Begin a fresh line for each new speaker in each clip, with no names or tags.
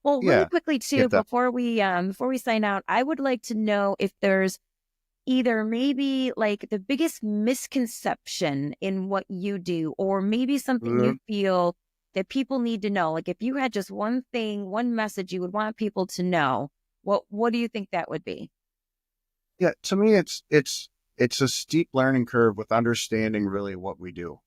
Well, really
Yeah,
quickly too,
get that.
before we sign out, I would like to know if there's either maybe like the biggest misconception in what you do, or maybe something you
Mhm.
feel that people need to know. Like if you had just one thing, one message you would want people to know, what do you think that would be?
Yeah, to me, it's a steep learning curve with understanding really what we do.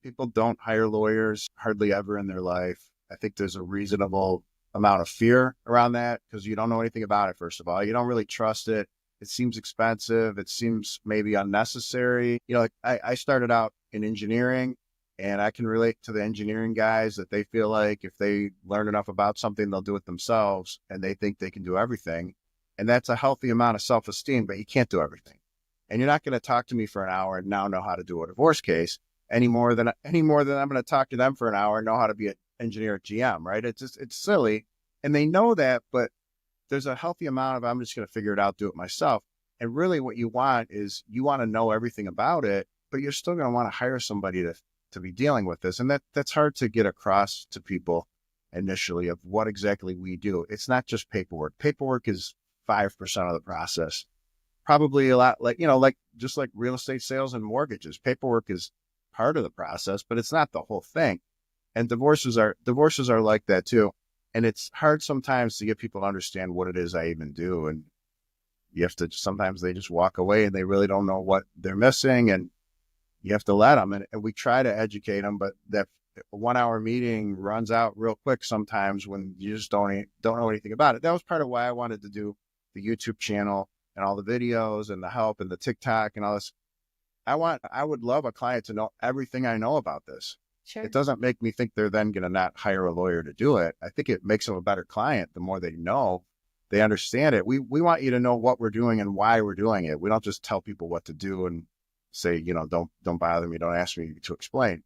People don't hire lawyers hardly ever in their life. I think there's a reasonable amount of fear around that because you don't know anything about it, first of all. You don't really trust it. It seems expensive. It seems maybe unnecessary. Like I started out in engineering and I can relate to the engineering guys that they feel like if they learn enough about something, they'll do it themselves and they think they can do everything. And that's a healthy amount of self-esteem, but you can't do everything. And you're not going to talk to me for an hour and now know how to do a divorce case any more than I'm going to talk to them for an hour and know how to be an engineer at GM, right? It's silly. And they know that, but there's a healthy amount of, I'm just going to figure it out, do it myself. And really what you want is you want to know everything about it, but you're still going to want to hire somebody to be dealing with this. And that's hard to get across to people initially of what exactly we do. It's not just paperwork. Paperwork is 5% of the process. Probably a lot like, like just like real estate sales and mortgages. Paperwork is part of the process, but it's not the whole thing. And divorces are like that too. And it's hard sometimes to get people to understand what it is I even do. And you have to, sometimes they just walk away and they really don't know what they're missing. And you have to let them. And we try to educate them, but that 1 hour meeting runs out real quick sometimes when you just don't know anything about it. That was part of why I wanted to do the YouTube channel and all the videos and the help and the TikTok and all this. I would love a client to know everything I know about this. It
Sure.
doesn't make me think they're then going to not hire a lawyer to do it. I think it makes them a better client. The more they know, they understand it. We want you to know what we're doing and why we're doing it. We don't just tell people what to do and say, don't bother me. Don't ask me to explain.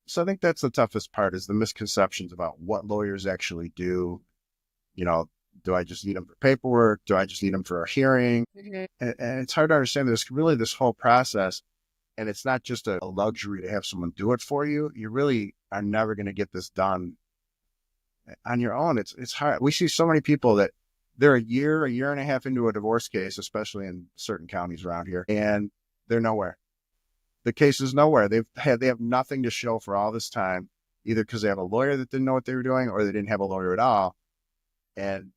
So I think that's the toughest part is the misconceptions about what lawyers actually do. You know, do I just need them for paperwork? Do I just need them for a hearing?
Mhm.
And it's hard to understand there's really this whole process. And it's not just a luxury to have someone do it for you. You really are never going to get this done on your own. It's hard. We see so many people that they're a year and a half into a divorce case, especially in certain counties around here, and they're nowhere. The case is nowhere. They have nothing to show for all this time, either because they have a lawyer that didn't know what they were doing or they didn't have a lawyer at all. And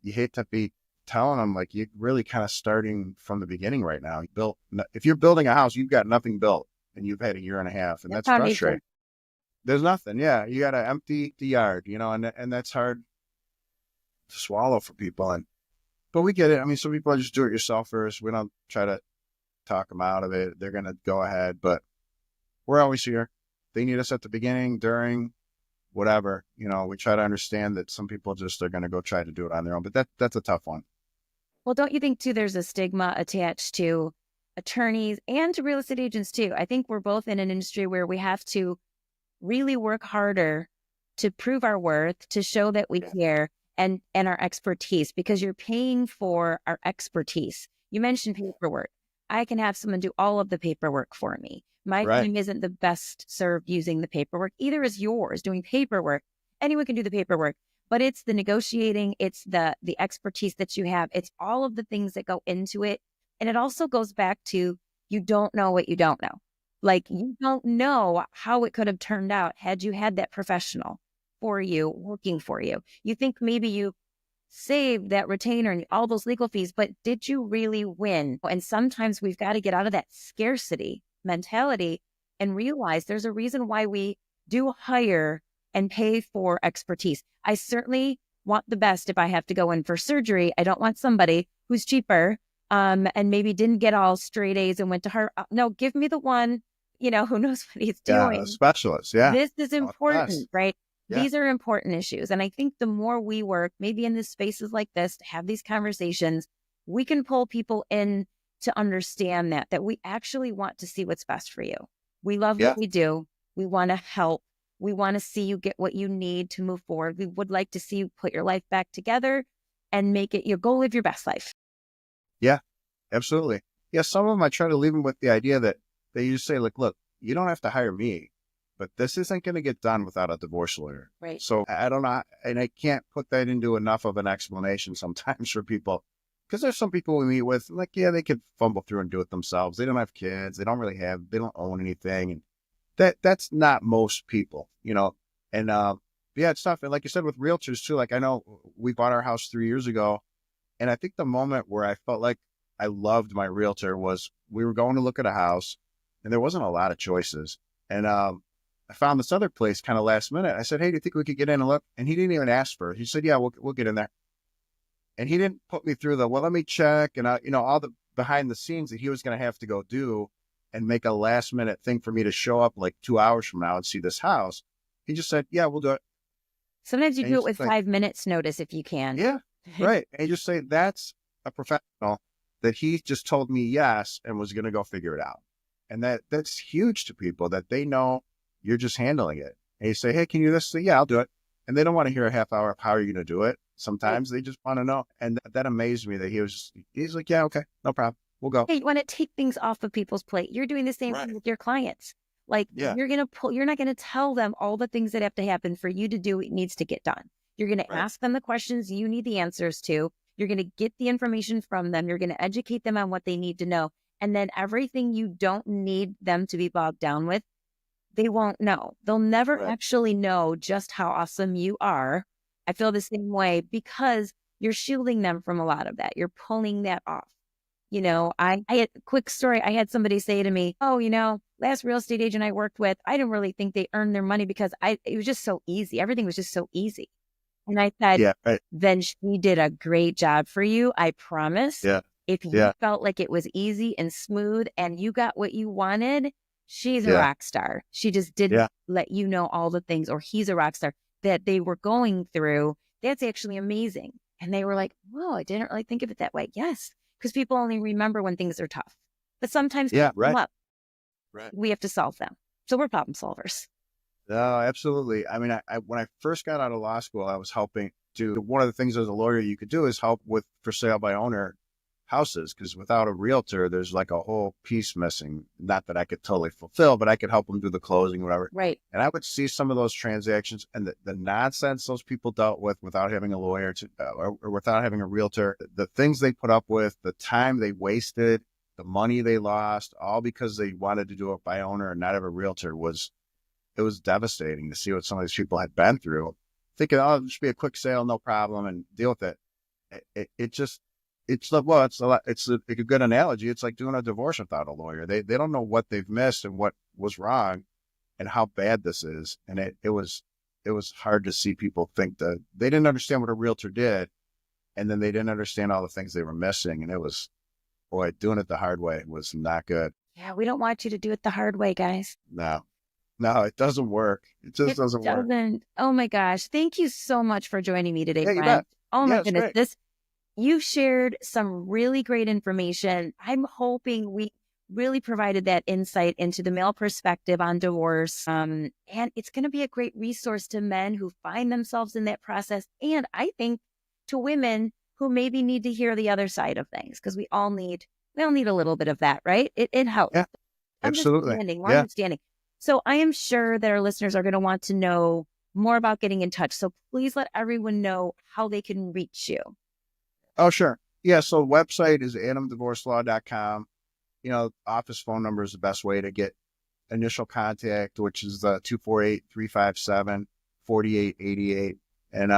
you hate to be telling them like you're really kind of starting from the beginning right now. If you're building a house, you've got nothing built and you've had a year and a half, and
No
that's
foundation.
frustrating. There's nothing. Yeah, you got to empty the yard, and that's hard to swallow for people. But we get it. I mean, some people just do it yourselfers. We don't try to talk them out of it. They're gonna go ahead, but we're always here. They need us at the beginning, during, whatever. We try to understand that some people just are gonna go try to do it on their own, but that's a tough one.
Well, don't you think too there's a stigma attached to attorneys and to real estate agents too? I think we're both in an industry where we have to really work harder to prove our worth, to show that we
Yeah.
care and our expertise, because you're paying for our expertise. You mentioned paperwork. I can have someone do all of the paperwork for me. My
Right.
time isn't the best served using the paperwork. Either is yours doing paperwork. Anyone can do the paperwork, but it's the negotiating, it's the expertise that you have. It's all of the things that go into it. And it also goes back to you don't know what you don't know. Like you don't know how it could have turned out had you had that professional for you, working for you. You think maybe you saved that retainer and all those legal fees, but did you really win? And sometimes we've got to get out of that scarcity mentality and realize there's a reason why we do hire and pay for expertise. I certainly want the best if I have to go in for surgery. I don't want somebody who's cheaper and maybe didn't get all straight A's and went to Harvard. No, give me the one, who knows what he's
Yeah, a
doing.
specialist. Yeah.
This is
Oh, the best.
important, right?
Yeah.
These are important issues. And I think the more we work, maybe in the spaces like this, to have these conversations, we can pull people in to understand that we actually want to see what's best for you. We love
Yeah.
what we do. We want to help. We want to see you get what you need to move forward. We would like to see you put your life back together and make it your goal, live your best life.
Yeah. Absolutely. Yeah. Some of them I try to leave them with the idea that they just say, like, look, you don't have to hire me. but this isn't going to get done without a divorce lawyer.
Right.
So I don't know. And I can't put that into enough of an explanation sometimes for people. Because there's some people we meet with, like, yeah, they could fumble through and do it themselves. They don't have kids. They don't own anything. And that's not most people, you know. And yeah, it's tough. And like you said, with realtors too, like I know we bought our house 3 years ago. And I think the moment where I felt like I loved my realtor was we were going to look at a house and there wasn't a lot of choices. And I found this other place kind of last minute. I said, hey, do you think we could get in and look? And he didn't even ask for it. He said, yeah, we'll get in there. And he didn't put me through well, let me check. And all the behind the scenes that he was going to have to go do and make a last minute thing for me to show up like 2 hours from now and see this house. He just said, yeah, we'll do it.
Sometimes you
And
do it with 5 minutes notice if you can.
Yeah, right. And you just say, that's a professional that he just told me yes and was going to go figure it out. And that's huge to people that they know you're just handling it. And you say, hey, can you do this? Say, yeah, I'll do it. And they don't want to hear a half hour of how are you going to do it. Sometimes they just want to know. And that amazed me that he's like, yeah, okay, no problem. We'll go.
Hey, you want to take things off of people's plate. You're doing the same thing with your clients. Like you're not going to tell them all the things that have to happen for you to do what needs to get done. You're going to ask them the questions you need the answers to. You're going to get the information from them. You're going to educate them on what they need to know. And then everything you don't need them to be bogged down with, they won't know. They'll never actually know just how awesome you are. I feel the same way because you're shielding them from a lot of that. You're pulling that off. You know, I had a quick story. I had somebody say to me, oh, last real estate agent I worked with, I didn't really think they earned their money because it was just so easy. Everything was just so easy. And I said, then she did a great job for you. I promise.
Yeah.
If you felt like it was easy and smooth and you got what you wanted, she's a rock star. She just didn't let you know all the things, or he's a rock star that they were going through. That's actually amazing. And they were like, whoa, I didn't really think of it that way. Yes. Because people only remember when things are tough. But sometimes come up. We have to solve them. So we're problem solvers.
No, absolutely. I mean, I when I first got out of law school, I was helping one of the things as a lawyer you could do is help with for sale by owner houses. Because without a realtor, there's like a whole piece missing. Not that I could totally fulfill, but I could help them do the closing, whatever.
Right.
And I would see some of those transactions and the nonsense those people dealt with without having a lawyer or without having a realtor, the things they put up with, the time they wasted, the money they lost, all because they wanted to do it by owner and not have a realtor it was devastating to see what some of these people had been through, thinking, oh, it'll just be a quick sale, no problem, and deal with it. It's a good analogy. It's like doing a divorce without a lawyer. They don't know what they've missed and what was wrong and how bad this is. And it was hard to see people think that they didn't understand what a realtor did. And then they didn't understand all the things they were missing. And it was, boy, doing it the hard way was not good.
Yeah. We don't want you to do it the hard way, guys.
No, it doesn't work. It just doesn't work.
Oh my gosh. Thank you so much for joining me today,
Yeah, you
Brent.
bet.
Oh my
Yeah, it's
goodness.
great.
You shared some really great information. I'm hoping we really provided that insight into the male perspective on divorce. And it's going to be a great resource to men who find themselves in that process. And I think to women who maybe need to hear the other side of things, because we all need a little bit of that, right? It helps.
Yeah, absolutely.
Understanding. So I am sure that our listeners are going to want to know more about getting in touch. So please let everyone know how they can reach you.
Oh, sure. Yeah. So website is adamdivorcelaw.com. Office phone number is the best way to get initial contact, which is 248-357-4888. And,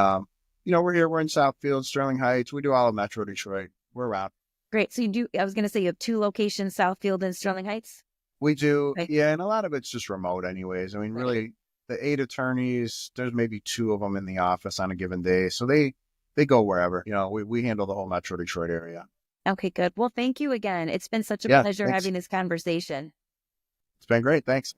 we're here. We're in Southfield, Sterling Heights. We do all of Metro Detroit. We're around.
Great. So I was going to say you have 2 locations, Southfield and Sterling Heights?
We do. Okay. Yeah. And a lot of it's just remote anyways. I mean, really the 8 attorneys, there's maybe 2 of them in the office on a given day. So they go wherever, we handle the whole Metro Detroit area.
Okay, good. Well, thank you again. It's been such a pleasure having this conversation.
It's been great. Thanks.